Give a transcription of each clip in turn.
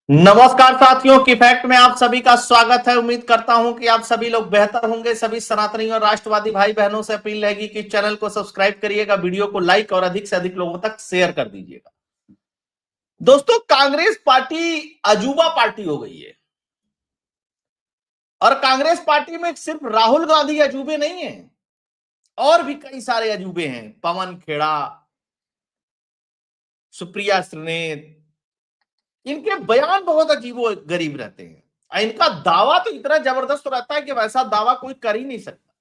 नमस्कार साथियों, की फैक्ट में आप सभी का स्वागत है। उम्मीद करता हूं कि आप सभी लोग बेहतर होंगे। सभी सनातनी और राष्ट्रवादी भाई बहनों से अपील रहेगी कि चैनल को सब्सक्राइब करिएगा, वीडियो को लाइक और अधिक से अधिक लोगों तक शेयर कर दीजिएगा। दोस्तों, कांग्रेस पार्टी अजूबा पार्टी हो गई है और कांग्रेस पार्टी में सिर्फ राहुल गांधी अजूबे नहीं है, और भी कई सारे अजूबे हैं। पवन खेड़ा, सुप्रिया श्रीनेत, इनके बयान बहुत अजीबो गरीब रहते हैं। इनका दावा तो इतना जबरदस्त रहता है कि वैसा दावा कोई कर ही नहीं सकता।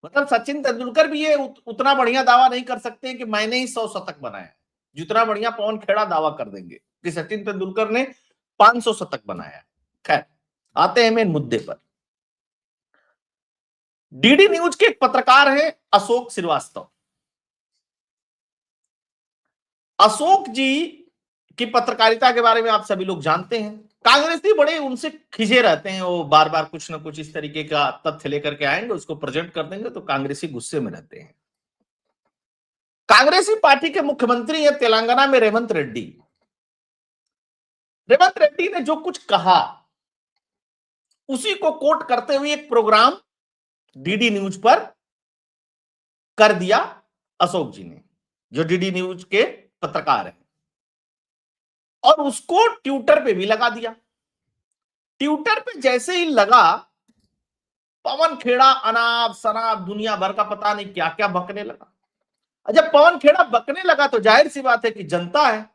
मतलब सचिन तेंदुलकर भी ये उतना बढ़िया दावा नहीं कर सकते कि मैंने ही 100 शतक बनाया, जितना बढ़िया पवन खेड़ा दावा कर देंगे कि सचिन तेंदुलकर ने 500 शतक बनाया। खैर, आते हैं मेन मुद्दे पर। डीडी न्यूज के एक पत्रकार हैं अशोक श्रीवास्तव। अशोक जी की पत्रकारिता के बारे में आप सभी लोग जानते हैं। कांग्रेसी बड़े उनसे खिजे रहते हैं, वो बार बार कुछ ना कुछ इस तरीके का तथ्य लेकर के आएंगे, उसको प्रेजेंट कर देंगे तो कांग्रेसी गुस्से में रहते हैं। कांग्रेसी पार्टी के मुख्यमंत्री हैं तेलंगाना में रेवंत रेड्डी। रेवंत रेड्डी ने जो कुछ कहा उसी को कोट करते हुए एक प्रोग्राम डीडी न्यूज पर कर दिया अशोक जी ने, जो डीडी न्यूज के पत्रकार हैं, और उसको ट्विटर पे भी लगा दिया। ट्विटर पे जैसे ही लगा, पवन खेड़ा अनाप शनाप दुनिया भर का पता नहीं क्या क्या बकने लगा। जब पवन खेड़ा बकने लगा तो जाहिर सी बात है कि जनता है,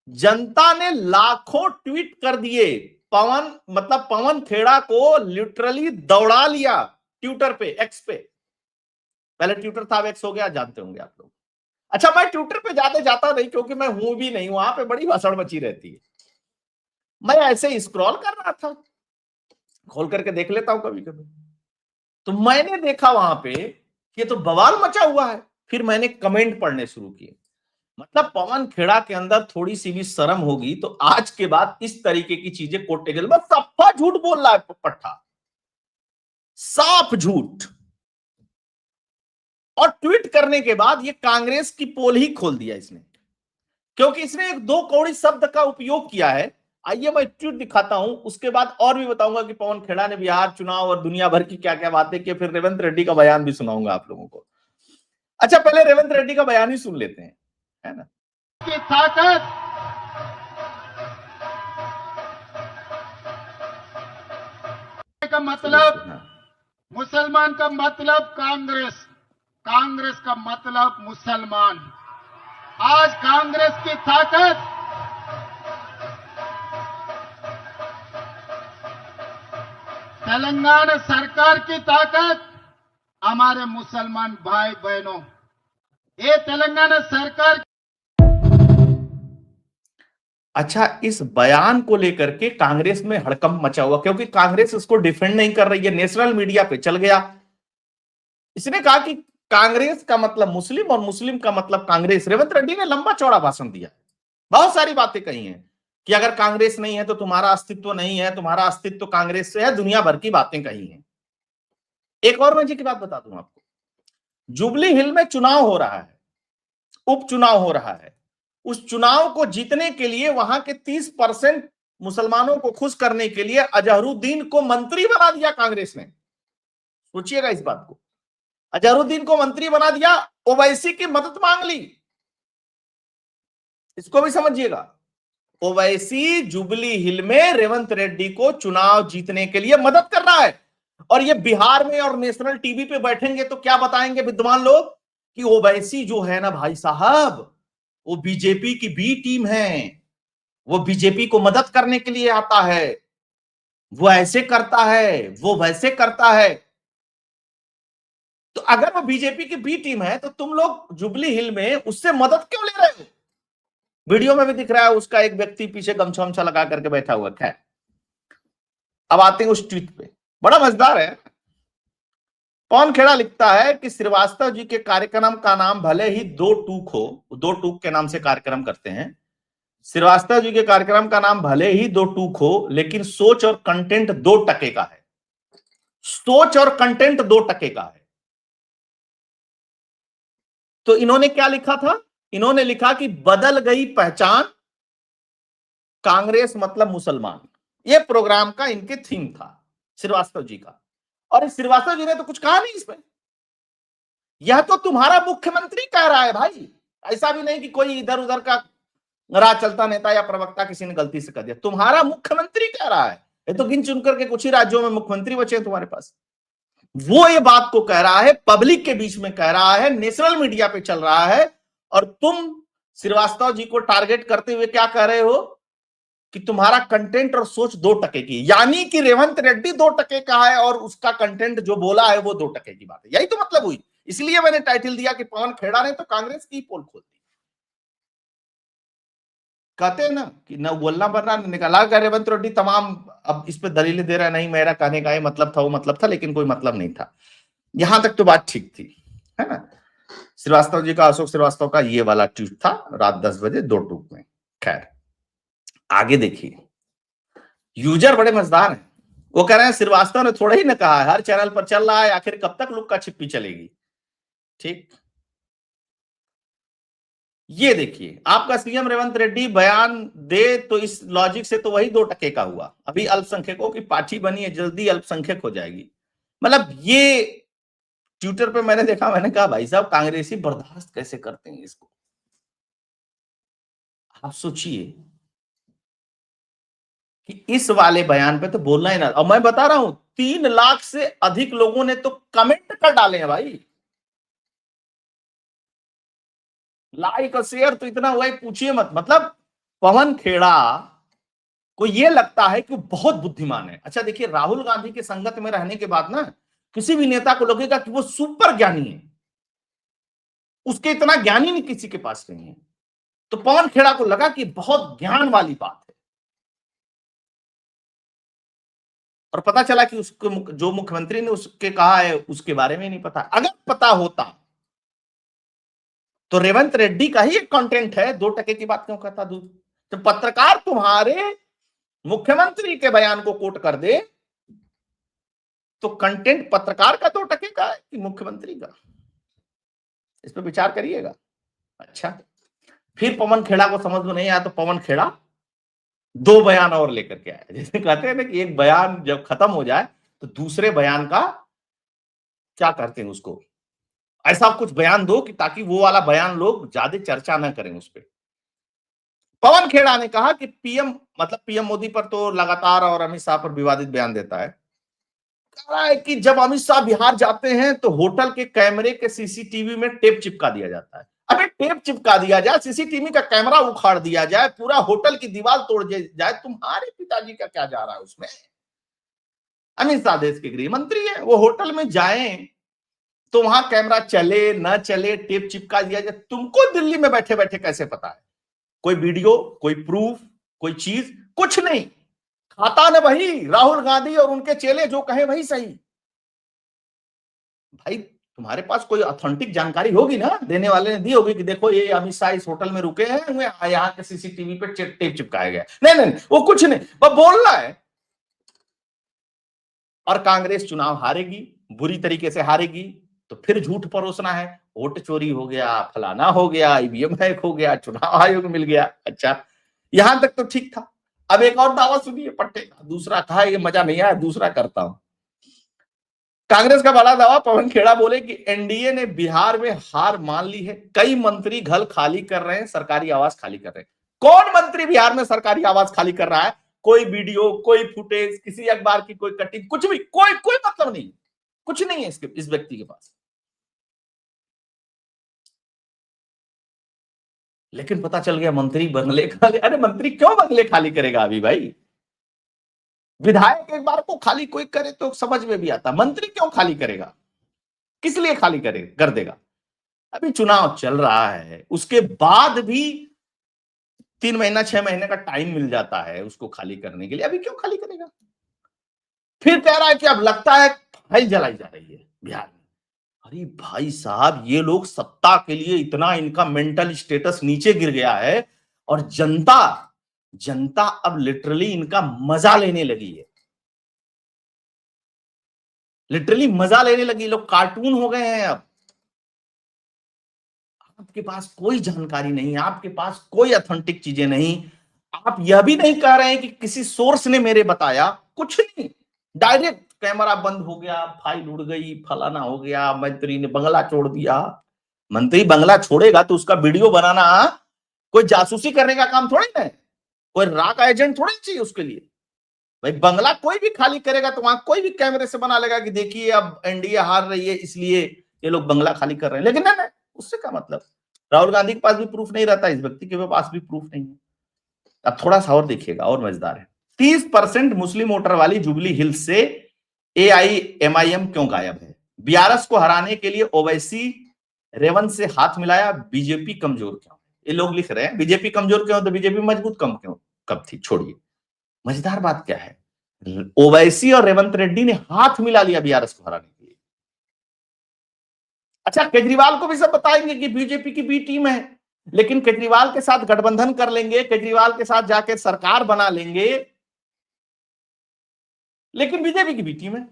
जनता ने लाखों ट्वीट कर दिए। पवन खेड़ा को लिटरली दौड़ा लिया ट्विटर पे, एक्स पे। पहले ट्विटर था, अब एक्स हो गया, जानते होंगे आप लोग। अच्छा, मैं ट्विटर पे ज्यादा जाता नहीं क्योंकि मैं हूं भी नहीं, वहां पे बड़ी भाषण मची रहती है। मैं ऐसे ही स्क्रॉल कर रहा था, खोल करके देख लेता हूं कभी कभी, तो मैंने देखा वहां पे ये तो बवाल मचा हुआ है। फिर मैंने कमेंट पढ़ने शुरू किए। मतलब पवन खेड़ा के अंदर थोड़ी सी भी शर्म होगी तो आज के बाद इस तरीके की चीजें कोटे गल, बस सफा झूठ बोल रहा है पट्टा, साफ झूठ। और ट्वीट करने के बाद ये कांग्रेस की पोल ही खोल दिया इसने, क्योंकि इसने एक दो कौड़ी शब्द का उपयोग किया है। आइए मैं ट्वीट दिखाता हूं, उसके बाद और भी बताऊंगा कि पवन खेड़ा ने बिहार चुनाव और दुनिया भर की क्या क्या बातें की। फिर रेवंत रेड्डी का बयान भी सुनाऊंगा आप लोगों को। अच्छा, पहले रेवंत रेड्डी का बयान ही सुन लेते हैं, है ना। की ताकत का मतलब, हाँ। मुसलमान का मतलब कांग्रेस, कांग्रेस का मतलब मुसलमान। आज कांग्रेस की ताकत तेलंगाना सरकार की ताकत हमारे मुसलमान भाई बहनों, ये तेलंगाना सरकार। अच्छा, इस बयान को लेकर के कांग्रेस में हड़कंप मचा हुआ, क्योंकि कांग्रेस इसको डिफेंड नहीं कर रही है। नेशनल मीडिया पे चल गया। इसने कहा कि कांग्रेस का मतलब मुस्लिम और मुस्लिम का मतलब कांग्रेस। रेवंत रेड्डी ने लंबा चौड़ा भाषण दिया, बहुत सारी बातें कही हैं कि अगर कांग्रेस नहीं है तो तुम्हारा अस्तित्व नहीं है, तुम्हारा अस्तित्व कांग्रेस से है, दुनिया भर की बातें कही हैं। एक और मैं जी की बात बता दूं आपको, जुबली हिल में चुनाव हो रहा है, उपचुनाव हो रहा है। उस चुनाव को जीतने के लिए वहां के 30% मुसलमानों को खुश करने के लिए अजहरुद्दीन को मंत्री बना दिया कांग्रेस ने। सोचिएगा इस बात को, अजहरुद्दीन को मंत्री बना दिया, ओवैसी की मदद मांग ली। इसको भी समझिएगा, ओवैसी जुबली हिल में रेवंत रेड्डी को चुनाव जीतने के लिए मदद कर रहा है। और ये बिहार में और नेशनल टीवी पे बैठेंगे तो क्या बताएंगे विद्वान लोग कि ओवैसी जो है ना भाई साहब, वो बीजेपी की बी टीम है, वो बीजेपी को मदद करने के लिए आता है, वो ऐसे करता है, वो वैसे करता है। तो अगर वो बीजेपी की बी टीम है तो तुम लोग जुबली हिल में उससे मदद क्यों ले रहे हो? वीडियो में भी दिख रहा है उसका एक व्यक्ति पीछे गमछा वमछा लगा करके बैठा हुआ है। अब आते हैं उस ट्वीट पे, बड़ा मजेदार है। पवन खेड़ा लिखता है कि श्रीवास्तव जी के कार्यक्रम का नाम भले ही दो टूक हो, दो टूक के नाम से कार्यक्रम करते हैं। श्रीवास्तव जी के कार्यक्रम का नाम भले ही दो टूक हो, लेकिन सोच और कंटेंट 2% का है। सोच और कंटेंट 2% का है। तो इन्होंने क्या लिखा था? इन्होंने लिखा कि बदल गई पहचान, कांग्रेस मतलब मुसलमान, ये प्रोग्राम का इनके थीम था श्रीवास्तव जी का। और इस श्रीवास्तव जी ने तो कुछ कहा नहीं इसमें। यह तो तुम्हारा मुख्यमंत्री कह रहा है भाई, ऐसा भी नहीं कि कोई इधर उधर का राह चलता नेता या प्रवक्ता किसी ने गलती से कर दिया, तुम्हारा मुख्यमंत्री कह रहा है। ये तो गिन चुन करके कुछ ही राज्यों में मुख्यमंत्री बचे हैं तुम्हारे पास। वो ये बात को कह रहा है, पब्लिक के बीच में कह रहा है, नेशनल मीडिया पे चल रहा है, और तुम श्रीवास्तव जी को टारगेट करते हुए क्या कह रहे हो कि तुम्हारा कंटेंट और सोच 2% की, यानी कि रेवंत रेड्डी 2% का है और उसका कंटेंट जो बोला है वो 2% की बात है। यही तो मतलब हुई। इसलिए मैंने टाइटल दिया कि पवन खेड़ा ने तो कांग्रेस की पोल खोल दी। कहते हैं ना कि न बोलना बनना निकाला कर रेवंत रेड्डी तमाम, अब इस पे दलीलें दे रहा है, नहीं मेरा कहने का ये मतलब था वो मतलब था, लेकिन कोई मतलब नहीं था। यहां तक तो बात ठीक थी, है ना। श्रीवास्तव जी का, अशोक श्रीवास्तव का ये वाला ट्वीट था रात 10 बजे 2 टूक में। खैर आगे देखिए, यूजर बड़े मजेदार हैं। वो कह रहे हैं श्रीवास्तव ने थोड़ा ही ना कहा है, हर चैनल पर चल रहा है, आखिर कब तक लुक्का छिपी चलेगी। ठीक, ये देखिए, आपका सीएम रेवंत रेड्डी बयान दे तो इस लॉजिक से तो वही 2% का हुआ। अभी अल्पसंख्यकों की पार्टी बनी है, जल्दी अल्पसंख्यक हो जाएगी। मतलब ये ट्विटर पे मैंने देखा, मैंने कहा भाई साहब कांग्रेसी बर्दाश्त कैसे करते हैं इसको। आप सोचिए कि इस वाले बयान पे तो बोलना ही ना, और मैं बता रहा हूं 3 लाख से अधिक लोगों ने तो कमेंट कर डाले हैं भाई। लाइक और शेयर तो इतना हुआ है पूछिए मत। मतलब पवन खेड़ा को ये लगता है कि वो बहुत बुद्धिमान है। अच्छा देखिए, राहुल गांधी के संगत में रहने के बाद ना किसी भी नेता को लगेगा कि वो सुपर ज्ञानी है, उसके इतना ज्ञानी नहीं किसी के पास नहीं है। तो पवन खेड़ा को लगा कि बहुत ज्ञान वाली बात है, और पता चला कि उसको जो मुख्यमंत्री ने उसके कहा है उसके बारे में नहीं पता। अगर पता होता तो रेवंत रेड्डी का ही एक कंटेंट है, 2% की बात क्यों कहता दूध। तो पत्रकार तुम्हारे मुख्यमंत्री के बयान को कोट कर दे तो कंटेंट पत्रकार का 2% का है कि मुख्यमंत्री का, इस पर विचार करिएगा। अच्छा, फिर पवन खेड़ा को समझ में नहीं आया तो पवन खेड़ा 2 बयान और लेकर के आया। जैसे कहते हैं ना कि एक बयान जब खत्म हो जाए तो दूसरे बयान का क्या करते हैं उसको, ऐसा कुछ बयान दो कि ताकि वो वाला बयान लोग ज्यादा चर्चा ना करें उस पर। पवन खेड़ा ने कहा कि पीएम मतलब पीएम मोदी पर तो लगातार और अमित शाह पर विवादित बयान देता है। कह रहा है कि जब अमित शाह बिहार जाते हैं तो होटल के कैमरे के सीसीटीवी में टेप चिपका दिया जाता है। अबे टेप चिपका दिया जाए, सीसीटीवी का कैमरा उखाड़ दिया जाए, पूरा होटल की दीवार तोड़ जाए, तुम्हारे पिताजी का क्या जा रहा है उसमें। अमित शाह देश के गृह मंत्री है, वो होटल में जाए तो वहां कैमरा चले ना चले, टेप चिपका दिया जाए, तुमको दिल्ली में बैठे बैठे कैसे पता है। कोई वीडियो, कोई प्रूफ, कोई चीज, कुछ नहीं। खाता ना वही राहुल गांधी और उनके चेले जो कहे वही सही। भाई तुम्हारे पास कोई ऑथेंटिक जानकारी होगी ना, देने वाले ने दी होगी कि देखो ये अमित शाह इस होटल में रुके हैं, यहाँ के सीसीटीवी पे टेप चिपकाया गया। नहीं नहीं, वो कुछ नहीं, वो बोलना है। और कांग्रेस चुनाव हारेगी, बुरी तरीके से हारेगी, तो फिर झूठ परोसना है, वोट चोरी हो गया, फलाना हो गया, ईवीएम हैक हो गया, चुनाव आयोग मिल गया। अच्छा, यहां तक तो ठीक था। अब एक और दावा सुनिए पट्टे का, दूसरा कहा ये मजा नहीं आया, दूसरा करता हूं। कांग्रेस का बड़ा दावा, पवन खेड़ा बोले कि एनडीए ने बिहार में हार मान ली है, कई मंत्री घर खाली कर रहे हैं, सरकारी आवास खाली कर रहे हैं। कौन मंत्री बिहार में सरकारी आवास खाली कर रहा है? कोई वीडियो, कोई फुटेज, किसी अखबार की कोई कटिंग, कुछ भी, कोई कोई मतलब नहीं, कुछ नहीं है इसके इस व्यक्ति के पास। लेकिन पता चल गया मंत्री बंगले खाली। अरे मंत्री क्यों बंगले खाली करेगा अभी भाई? विधायक एक बार को खाली कोई करे तो समझ में भी आता, मंत्री क्यों खाली करेगा? किस लिए खाली करे कर देगा? अभी चुनाव चल रहा है, उसके बाद भी 3 महीना 6 महीने का टाइम मिल जाता है उसको खाली करने के लिए, अभी क्यों खाली करेगा? फिर कह रहा है कि अब लगता है फाइल जलाई जा रही है बिहार में। अरे भाई साहब, ये लोग सत्ता के लिए इतना इनका मेंटल स्टेटस नीचे गिर गया है, और जनता जनता अब लिटरली इनका मजा लेने लगी है। लिटरली मजा लेने लगी, लोग कार्टून हो गए हैं अब। आपके पास कोई जानकारी नहीं है, आपके पास कोई ऑथेंटिक चीजें नहीं, आप यह भी नहीं कह रहे हैं कि किसी सोर्स ने मेरे बताया, कुछ नहीं, डायरेक्ट कैमरा बंद हो गया, फाइल उड़ गई, फलाना हो गया, मंत्री ने बंगला छोड़ दिया। मंत्री बंगला छोड़ेगा तो उसका वीडियो बनाना कोई जासूसी करने का काम थोड़ी ना है, कोई राक एजेंट थोड़ी चाहिए उसके लिए। भाई बंगला कोई भी खाली करेगा तो वहां कोई भी कैमरे से बना लेगा कि देखिए अब एनडीए हार रही है इसलिए ये लोग बंगला खाली कर रहे हैं, लेकिन नहीं, उससे क्या मतलब। राहुल गांधी के पास भी प्रूफ नहीं रहता, इस व्यक्ति के पास भी प्रूफ नहीं है। अब थोड़ा सा और देखिएगा, और मजेदार है। 30% मुस्लिम वोटर वाली जुबली हिल्स से एआईएमआईएम क्यों गायब है? बीआरएस को हराने के लिए ओवैसी रेवंत से हाथ मिलाया, बीजेपी कमजोर क्यों? ये लोग लिख रहे हैं बीजेपी कमजोर क्यों, तो बीजेपी मजबूत कम क्यों कब थी? छोड़िए, मजेदार बात क्या है, ओवैसी और रेवंत रेड्डी ने हाथ मिला लिया बीआरएस को हराने के लिए। अच्छा, केजरीवाल को भी सब बताएंगे कि बीजेपी की बी टीम है, लेकिन केजरीवाल के साथ गठबंधन कर लेंगे, केजरीवाल के साथ जाकर सरकार बना लेंगे, लेकिन बीजेपी की बी टीम है।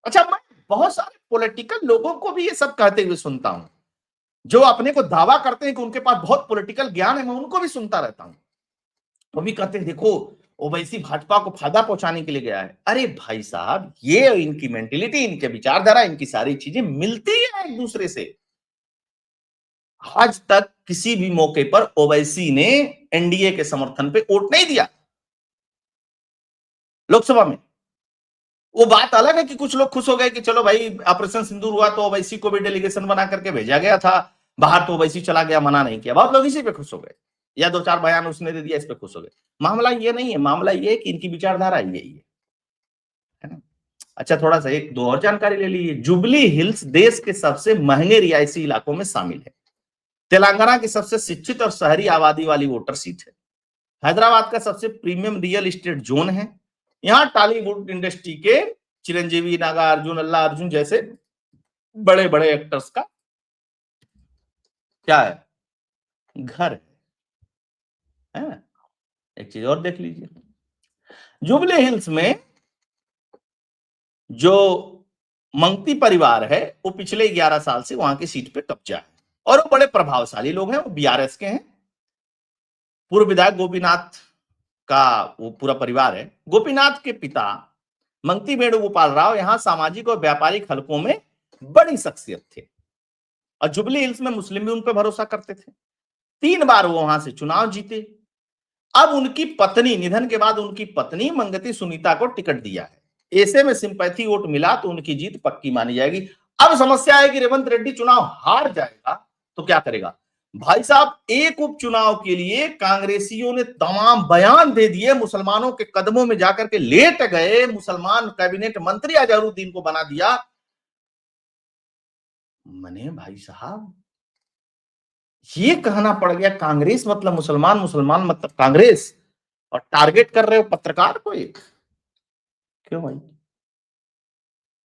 अच्छा, मैं बहुत सारे पॉलिटिकल लोगों को भी ये सब कहते हुए सुनता हूं, जो अपने को दावा करते हैं कि उनके पास बहुत पॉलिटिकल ज्ञान है, मैं उनको भी सुनता रहता हूं। वो भी कहते हैं देखो ओवैसी भाजपा को फायदा पहुंचाने के लिए गया है। अरे भाई साहब, ये इनकी मेंटेलिटी, इनके विचारधारा, इनकी सारी चीजें मिलती है एक दूसरे से। आज तक किसी भी मौके पर ओवैसी ने एनडीए के समर्थन पे वोट नहीं दिया लोकसभा में। वो बात अलग है कि कुछ लोग खुश हो गए कि चलो भाई ऑपरेशन सिंदूर हुआ तो ओवैसी को भी डेलीगेशन बना करके भेजा गया था बाहर, तो ओवैसी चला गया, मना नहीं किया। बहुत लोग इसी पे खुश हो गए, या दो चार बयान उसने दे दिया, इस पे खुश हो गए। मामला ये नहीं है, मामला ये है कि इनकी विचारधारा यही है ना। अच्छा, थोड़ा सा एक दो और जानकारी ले लीजिए। जुबली हिल्स देश के सबसे महंगे रिहायशी इलाकों में शामिल है, तेलंगाना की सबसे शिक्षित और शहरी आबादी वाली वोटर सीट है, हैदराबाद का सबसे प्रीमियम रियल एस्टेट जोन है, यहां टॉलीवुड इंडस्ट्री के चिरंजीवी, नागार्जुन, अल्लाह अर्जुन जैसे बड़े बड़े एक्टर्स का क्या है, घर है ना? एक चीज और देख लीजिए, जुबली हिल्स में जो मंगती परिवार है वो पिछले 11 साल से वहां की सीट पे कब्जा है, और वो बड़े प्रभावशाली लोग हैं, वो बीआरएस के हैं। पूर्व विधायक गोपीनाथ का वो पूरा परिवार है। गोपीनाथ के पिता मंगती वेणुगोपाल राव यहां सामाजिक और व्यापारिक हलकों में बड़ी शख्सियत थे, और जुबली हिल्स में मुस्लिम भी उन पर भरोसा करते थे। 3 बार वो वहां से चुनाव जीते। अब उनकी पत्नी, निधन के बाद उनकी पत्नी मंगती सुनीता को टिकट दिया है। ऐसे में सिंपैथी वोट मिला तो उनकी जीत पक्की मानी जाएगी। अब समस्या है कि रेवंत रेड्डी चुनाव हार जाएगा तो क्या करेगा? भाई साहब, एक उपचुनाव के लिए कांग्रेसियों ने तमाम बयान दे दिए, मुसलमानों के कदमों में जाकर के लेट गए, मुसलमान कैबिनेट मंत्री अजहरुद्दीन को बना दिया। मने भाई साहब, ये कहना पड़ गया कांग्रेस मतलब मुसलमान, मुसलमान मतलब कांग्रेस, और टारगेट कर रहे हो पत्रकार को एक। क्यों भाई?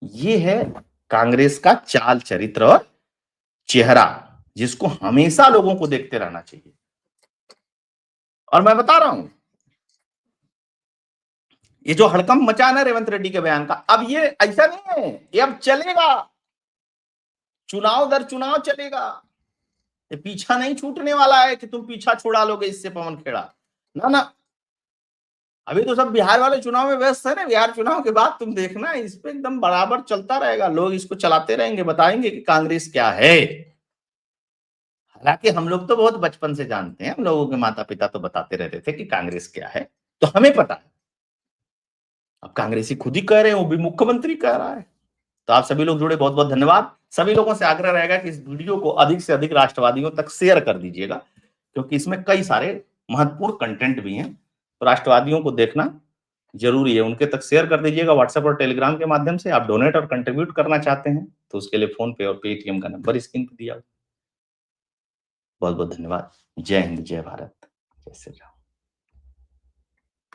ये है कांग्रेस का चाल चरित्र और चेहरा, जिसको हमेशा लोगों को देखते रहना चाहिए। और मैं बता रहा हूं, ये जो हड़कंप मचा ना रेवंत रेड्डी के बयान का, अब ये ऐसा नहीं है, ये अब चलेगा, चुनाव दर चुनाव चलेगा। ये पीछा नहीं छूटने वाला है कि तुम पीछा छुड़ा लोगे इससे पवन खेड़ा, ना ना। अभी तो सब बिहार वाले चुनाव में व्यस्त है ना, बिहार चुनाव के बाद तुम देखना इस पे एकदम बराबर चलता रहेगा, लोग इसको चलाते रहेंगे, बताएंगे कि कांग्रेस क्या है। हालांकि हम लोग तो बहुत बचपन से जानते हैं, हम लोगों के माता पिता तो बताते रहते थे कि कांग्रेस क्या है, तो हमें पता है। अब कांग्रेसी खुद ही कह रहे हैं, वो भी मुख्यमंत्री कह रहा है। तो आप सभी लोग जुड़े, बहुत बहुत धन्यवाद। सभी लोगों से आग्रह रहेगा कि इस वीडियो को अधिक से अधिक राष्ट्रवादियों तक शेयर कर दीजिएगा, क्योंकि इसमें कई सारे महत्वपूर्ण कंटेंट भी हैं, तो राष्ट्रवादियों को देखना जरूरी है। उनके तक शेयर कर दीजिएगा व्हाट्सएप और टेलीग्राम के माध्यम से। आप डोनेट और कंट्रीब्यूट करना चाहते हैं तो उसके लिए फोन पे और पेटीएम का नंबर स्क्रीन पर दिया। बहुत बहुत धन्यवाद। जय हिंद, जय भारत, जय श्री राम।